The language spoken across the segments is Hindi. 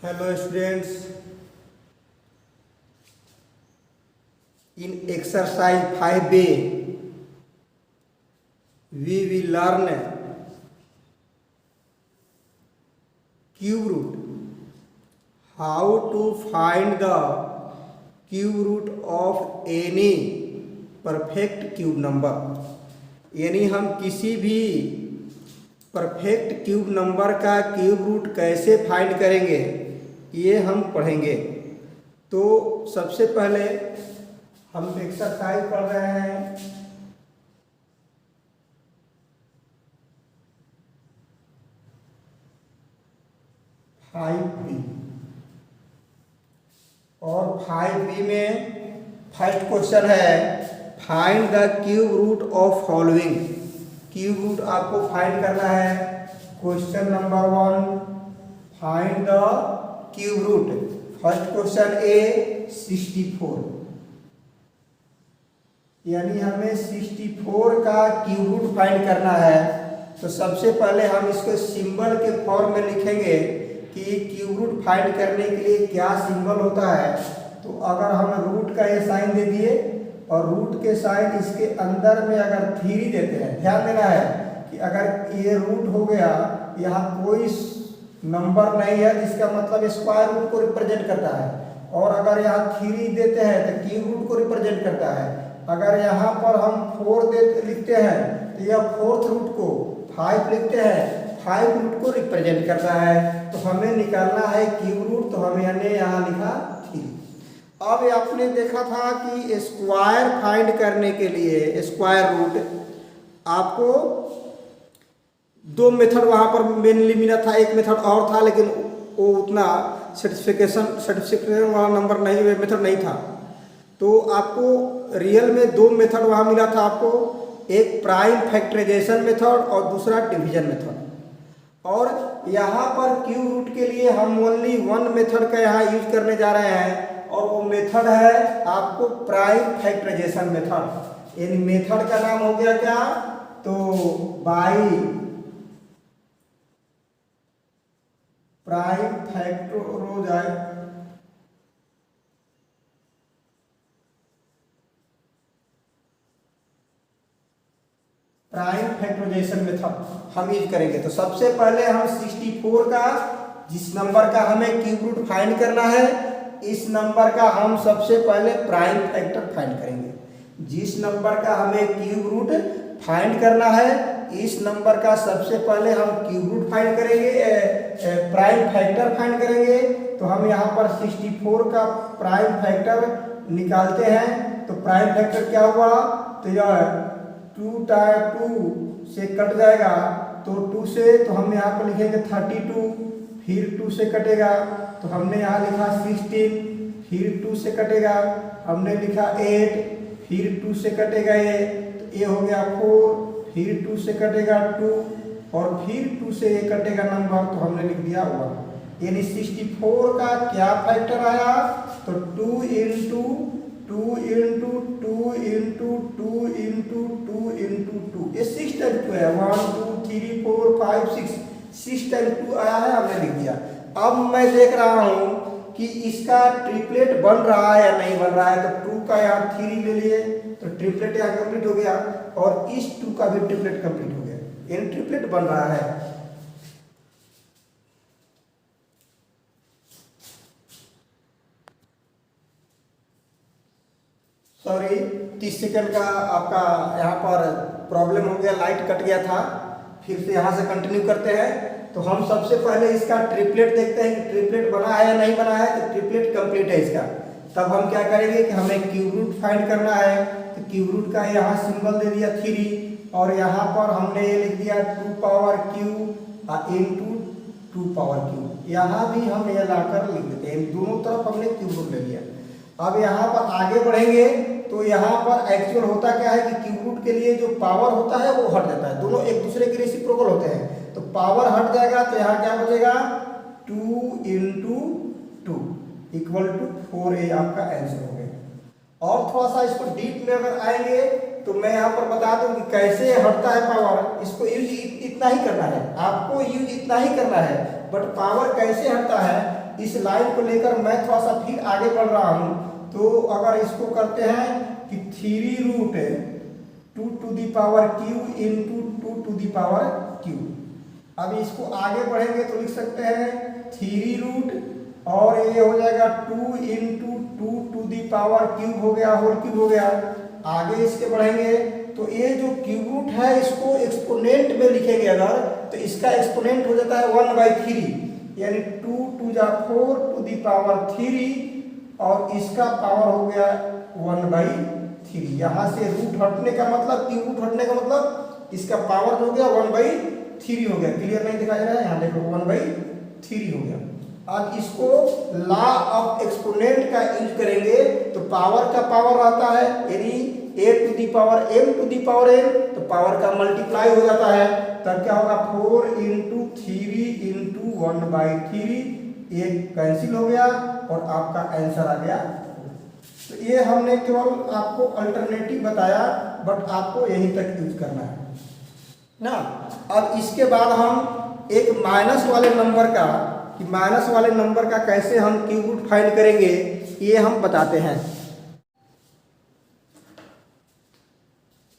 Hello students, in exercise 5a we will learn cube root, how to find the cube root of any perfect cube number। यानी हम किसी भी परफेक्ट क्यूब नंबर का क्यूब रूट कैसे फाइंड करेंगे ये हम पढ़ेंगे। तो सबसे पहले हम एक्सरसाइज पढ़ रहे हैं 5b और 5b में फर्स्ट क्वेश्चन है find the cube root of following. Cube root आपको फाइंड करना है। Question number 1 find the cube root. First question a 64, यानी हमें 64 का क्यूब रूट फाइंड करना है। तो सबसे पहले हम इसको सिंबल के फॉर्म में लिखेंगे कि क्यूब रूट फाइंड करने के लिए क्या सिंबल होता है। तो अगर हम रूट का ये साइन दे दिए और रूट के साइन इसके अंदर में अगर 3 देते हैं, ध्यान देना है कि अगर ये रूट हो गया, यहाँ कोई नंबर नहीं है जिसका मतलब स्क्वायर रूट को रिप्रेजेंट करता है, और अगर यहाँ 3 देते हैं तो क्यूब रूट को रिप्रेजेंट करता है। अगर यहाँ पर हम 4 लिखते हैं तो यह फोर्थ रूट को, 5 लिखते हैं 5 रूट को रिप्रेजेंट करता है। तो हमें निकालना है क्यूब रूट, तो हमने यहाँ लिखा 3। अब आपने देखा था कि स्क्वायर फाइंड करने के लिए स्क्वायर रूट आपको 2 मेथड वहाँ पर मेनली मिला था। एक मेथड और था लेकिन वो उतना सर्टिफिकेशन वाला नंबर नहीं, मेथड नहीं था। तो आपको रियल में 2 मेथड वहाँ मिला था आपको, एक प्राइम फैक्टराइजेशन मेथड और दूसरा डिवीजन मेथड। और यहाँ पर क्यूब रूट के लिए हम ओनली 1 मेथड का यहाँ यूज करने जा रहे हैं, और वो मेथड है आपको प्राइम फैक्टराइजेशन मेथड। यानी मेथड का नाम हो गया क्या, तो बाई प्राइम फैक्टराइजेशन मेथड हम यूज करेंगे। तो सबसे पहले हम 64 का, जिस नंबर का हमें क्यूब रूट फाइंड करना है, इस नंबर का हम सबसे पहले प्राइम फैक्टर फाइंड करेंगे। जिस नंबर का हमें क्यूब रूट फाइंड करना है, इस नंबर का सबसे पहले हम क्यूब रूट फाइंड करेंगे, प्राइम फैक्टर फाइंड करेंगे। तो हम यहाँ पर 64 का प्राइम फैक्टर निकालते हैं। तो प्राइम फैक्टर क्या हुआ, तो यह 2 से कट जाएगा, तो 2 से, तो हम यहाँ पर लिखेंगे 32, फिर 2 से कटेगा तो हमने यहाँ लिखा 16, फिर 2 से कटेगा हमने लिखा 8, फिर 2 से कटेगा ये, तो ये हो गया 4, फिर 2 से कटेगा 2, और फिर 2 से ये कटेगा नंबर, तो हमने लिख दिया 1। यानी 64 का क्या फैक्टर आया, तो 2 into 2 into 2 into 2 into 2 into 2, ये 6 टाइम 2 है। 1 2 3 4 5 6 टाइम 2 आया है, हमने लिख दिया। अब मैं देख रहा हूँ कि इसका ट्रिपलेट बन रहा है या नहीं बन रहा है। तो 2 का यहाँ 3 ले लिए तो ट्रिपलेट यहाँ कंप्लीट हो गया, और इस 2 का भी ट्रिपलेट कंप्लीट हो गया, यानी ट्रिपलेट बन रहा है। सॉरी, 30 सेकंड का आपका यहाँ पर प्रॉब्लम हो गया, लाइट कट गया था। फिर से यहाँ से कंटिन्यू करते हैं। तो हम सबसे पहले इसका ट्रिपलेट देखते हैं कि ट्रिपलेट बना है या नहीं बना है। तो ट्रिपलेट कंप्लीट है इसका। तब हम क्या करेंगे कि हमें क्यूब रूट फाइंड करना है। तो क्यूब रूट का यहाँ सिंबल दे दिया 3, और यहाँ पर हमने ये लिख दिया 2 power Q into 2 power Q. यहाँ भी हम ये लाकर लिख देते हैं, दोनों तरफ हमने क्यूब रूट ले लिया। अब यहाँ पर आगे बढ़ेंगे तो यहाँ पर एक्चुअल होता क्या है कि क्यूब रूट के लिए जो पावर होता है वो हट जाता है, दोनों एक दूसरे के रेसिप्रोकल होते हैं। तो पावर हट जाएगा तो यहाँ क्या बचेगा, 2 इंटू 2 इक्वल टू 4a आपका आंसर हो गया। और थोड़ा सा इसको डीप में अगर आएंगे तो मैं यहाँ पर बता दूं कि कैसे हटता है पावर। इसको यूज इतना ही करना है, आपको यूज इतना ही करना है, बट पावर कैसे हटता है इस लाइन को लेकर मैं थोड़ा सा फिर आगे बढ़ रहा हूँ। तो अगर इसको करते हैं कि 3√2⁵ इंटू 2⁵ अब इसको आगे बढ़ेंगे तो लिख सकते हैं 3 और ये हो जाएगा 2 इंटू 2⁵ हो गया, होल क्यूब हो गया। आगे इसके बढ़ेंगे तो ये जो क्यूब रूट है इसको एक्सपोनेंट में लिखेंगे अगर, तो इसका एक्सपोनेंट हो जाता है 1/3, यानी 2 2 जा 4�3 और इसका पावर हो गया 1/3। यहाँ से रूट हटने का मतलब, क्यूब रूट हटने का मतलब इसका पावर हो गया 1/3 हो गया। क्लियर नहीं दिखाई दे रहा है? यहाँ देखो 1/3 हो गया। अब इसको लॉ ऑफ एक्सपोनेंट का यूज करेंगे तो पावर का पावर आता है, यानी a⁴m⁴n तो पावर का मल्टीप्लाई हो जाता है। तब क्या होगा 4 इंटू 3 इंटू 1/3, ये कैंसिल हो गया और आपका आंसर आ गया। तो ये हमने केवल आपको अल्टरनेटिव बताया, बट आपको यहीं तक यूज करना है ना। अब इसके बाद हम एक माइनस वाले नंबर का, कि माइनस वाले नंबर का कैसे हम क्यूब रूट फाइंड करेंगे ये हम बताते हैं।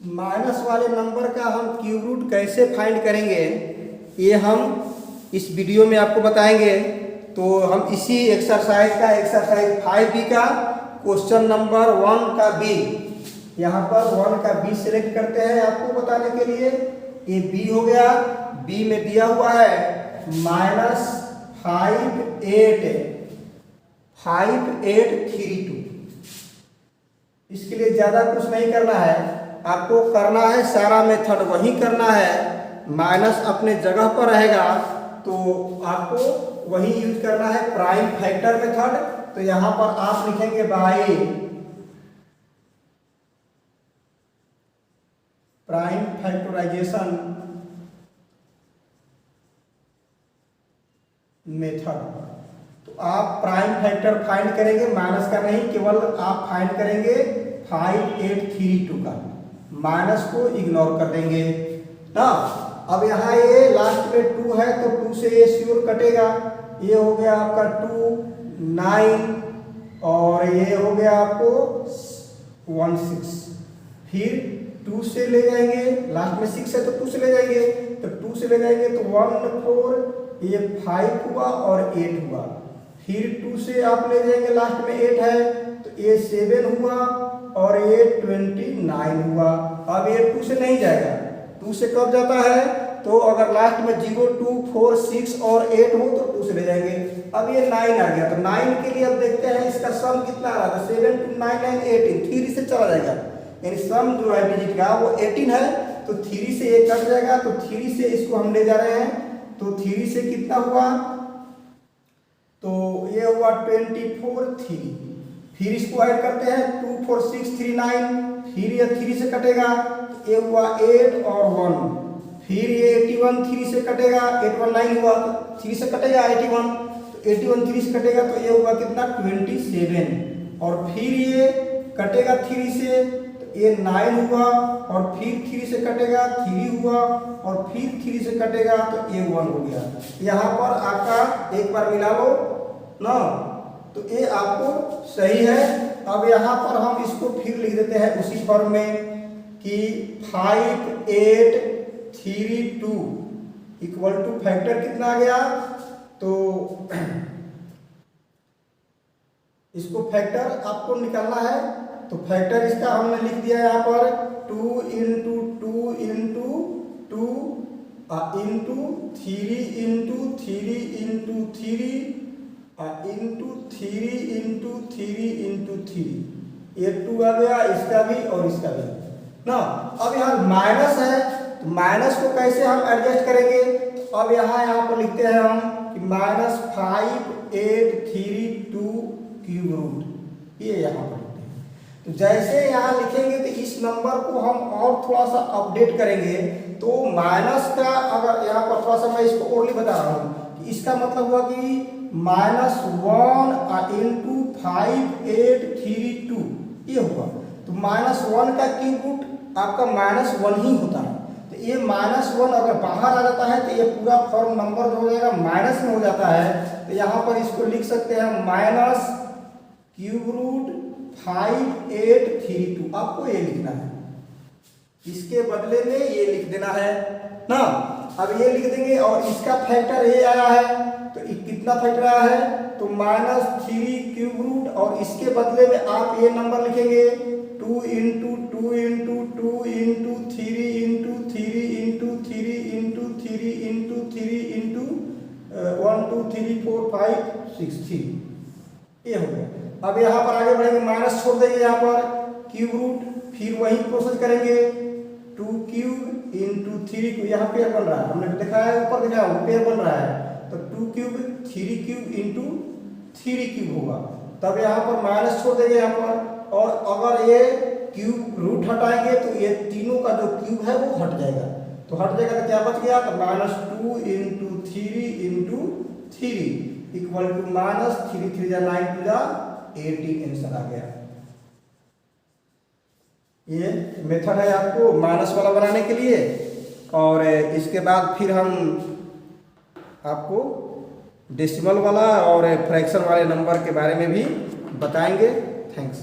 माइनस वाले नंबर का हम क्यूब रूट कैसे फाइंड करेंगे ये हम इस वीडियो में आपको बताएंगे। तो हम इसी एक्सरसाइज का, एक्सरसाइज 5B का क्वेश्चन नंबर 1 का B, यहाँ पर 1 का B सिलेक्ट करते हैं आपको बताने के लिए। ये B हो गया। B में दिया हुआ है -5832। इसके लिए ज़्यादा कुछ नहीं करना है, आपको करना है सारा मेथड वही करना है। माइनस अपने जगह पर रहेगा तो आपको वही यूज करना है, प्राइम फैक्टर मेथड। तो यहाँ पर आप लिखेंगे बाई प्राइम फैक्टराइजेशन मेथड। तो आप प्राइम फैक्टर फाइंड करेंगे, माइनस का नहीं, केवल आप फाइंड करेंगे 5832 का, माइनस को इग्नोर कर देंगे ना। अब यहाँ ये लास्ट में 2 है तो 2 से ये श्योर कटेगा। ये हो गया आपका 2 9 और ये हो गया आपको 16। फिर 2 से ले जाएंगे, लास्ट में 6 है तो 2 से ले जाएंगे, तो 2 से ले जाएंगे तो 1 4, ये 5 हुआ और 8 हुआ। फिर 2 से आप ले जाएंगे, लास्ट में 8 है तो ये 7 हुआ और ये 29 हुआ। अब ये 2 से नहीं जाएगा, 2 से कब जाता है तो अगर लास्ट में 0 2 4 6 और 8 हो तो 2 से ले जाएंगे। अब ये 9 आ गया तो 9 के लिए अब देखते हैं इसका सम कितना आ रहा था। 7 2 9 9 18, 3 से चला जाएगा, यानी सम जो है डिजिट का वो 18 है तो 3 से ये कट जाएगा। तो 3 से इसको हम ले जा रहे हैं तो 3 से कितना हुआ तो ये हुआ 24 3। फिर इसको ऐड करते हैं 2 4 6 3 9, फिर ये 3 से कटेगा ये हुआ 8 और 1। फिर ये 81 3 से कटेगा, 81 9 हुआ 3 से कटेगा 81, तो 81 3 से कटेगा तो ये हुआ कितना 27। और फिर ये कटेगा 3 से तो ये 9 हुआ और फिर 3 से कटेगा 3 हुआ और फिर 3 से कटेगा तो ये 1 हो गया। यहाँ पर आपका एक बार मिला लो ना, तो ये आपको सही है। अब यहाँ पर हम इसको फिर लिख देते हैं उसी फॉर्म में कि 5 8 3 2 इक्वल टू फैक्टर कितना आ गया तो इसको फैक्टर आपको निकालना है। तो फैक्टर इसका हमने लिख दिया यहाँ पर 2 into 2 into 2 into 3 into 3 into 3 into 3 into 3 into 3, ये 2 आ गया, इसका भी और इसका भी ना। अब यहाँ माइनस है तो माइनस को कैसे हम एडजस्ट करेंगे। अब यहाँ पर लिखते हैं हम कि -5 8 3 2 क्यूब रूट, ये यहाँ पर लिखते हैं। तो जैसे यहाँ लिखेंगे तो इस नंबर को हम और थोड़ा सा अपडेट करेंगे। तो माइनस का अगर यहाँ पर थोड़ा सा मैं इसको ओरली बता रहा हूँ कि इसका मतलब हुआ कि -1 इंटू 5 8 3 2 ये हुआ। तो -1 का क्यूब रूट आपका -1 ही होता है। तो ये -1 अगर बाहर आ जाता है तो ये पूरा फॉर्म नंबर जो हो जाएगा माइनस में हो जाता है। तो यहाँ पर इसको लिख सकते हैं -5832। आपको ये लिखना है, इसके बदले में ये लिख देना है ना। अब ये लिख देंगे और इसका फैक्टर ये आया है, तो कितना फैक्टर आया है, तो -3 और इसके बदले में आप ये नंबर लिखेंगे 2 × 2 × 2 × 3 × 3 × 3 × 3 × 3 × 1 2 3 4 5 6 3। ये हो गया। अब यहाँ पर आगे बढ़ेंगे, माइनस छोड़ देंगे यहाँ पर क्यूब रूट, फिर वही प्रोसेस करेंगे 2 क्यूब × 3 क्यूब। यहाँ पेयर बन रहा है, हमने देखा है ऊपर देखा है पेयर बन रहा है, तो 2 क्यूब 3 क्यूब × 3 क्यूब होगा। तब यहाँ पर माइनस छोड़ देंगे यहाँ पर, और अगर ये क्यूब रूट हटाएंगे तो ये तीनों का जो क्यूब है वो हट जाएगा। तो हट जाएगा तो क्या बच गया, तो -2 × 3 × 3 इक्वल टू -3 3 × 9 2 18 आंसर आ गया। ये मेथड है आपको माइनस वाला बनाने के लिए। और इसके बाद फिर हम आपको डेसिमल वाला और फ्रैक्शन वाले नंबर के बारे में भी बताएंगे। थैंक्स।